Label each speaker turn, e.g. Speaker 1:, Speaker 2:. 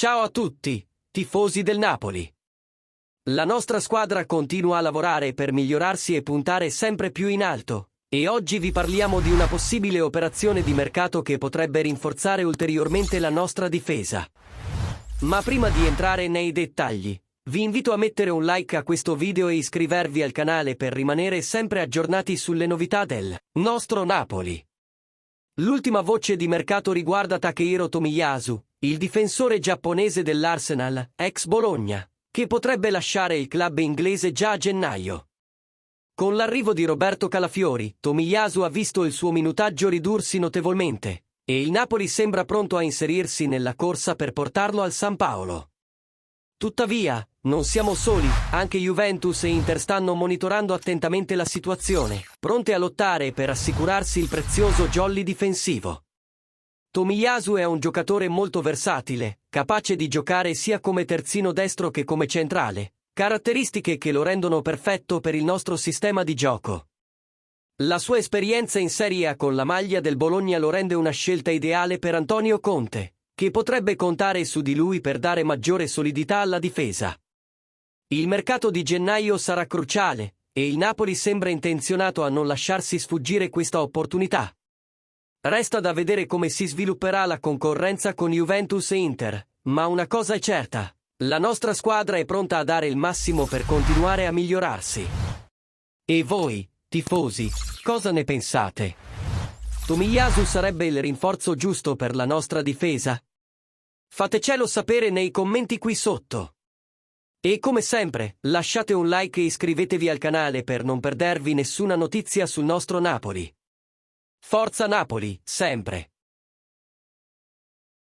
Speaker 1: Ciao a tutti, tifosi del Napoli. La nostra squadra continua a lavorare per migliorarsi e puntare sempre più in alto, e oggi vi parliamo di una possibile operazione di mercato che potrebbe rinforzare ulteriormente la nostra difesa. Ma prima di entrare nei dettagli, vi invito a mettere un like a questo video e iscrivervi al canale per rimanere sempre aggiornati sulle novità del nostro Napoli. L'ultima voce di mercato riguarda Takehiro Tomiyasu, il difensore giapponese dell'Arsenal, ex Bologna, che potrebbe lasciare il club inglese già a gennaio. Con l'arrivo di Roberto Calafiori, Tomiyasu ha visto il suo minutaggio ridursi notevolmente, e il Napoli sembra pronto a inserirsi nella corsa per portarlo al San Paolo. Tuttavia, non siamo soli, anche Juventus e Inter stanno monitorando attentamente la situazione, pronte a lottare per assicurarsi il prezioso jolly difensivo. Tomiyasu è un giocatore molto versatile, capace di giocare sia come terzino destro che come centrale, caratteristiche che lo rendono perfetto per il nostro sistema di gioco. La sua esperienza in Serie A con la maglia del Bologna lo rende una scelta ideale per Antonio Conte, che potrebbe contare su di lui per dare maggiore solidità alla difesa. Il mercato di gennaio sarà cruciale, e il Napoli sembra intenzionato a non lasciarsi sfuggire questa opportunità. Resta da vedere come si svilupperà la concorrenza con Juventus e Inter, ma una cosa è certa: la nostra squadra è pronta a dare il massimo per continuare a migliorarsi. E voi, tifosi, cosa ne pensate? Tomiyasu sarebbe il rinforzo giusto per la nostra difesa? Fatecelo sapere nei commenti qui sotto. E come sempre, lasciate un like e iscrivetevi al canale per non perdervi nessuna notizia sul nostro Napoli. Forza Napoli, sempre!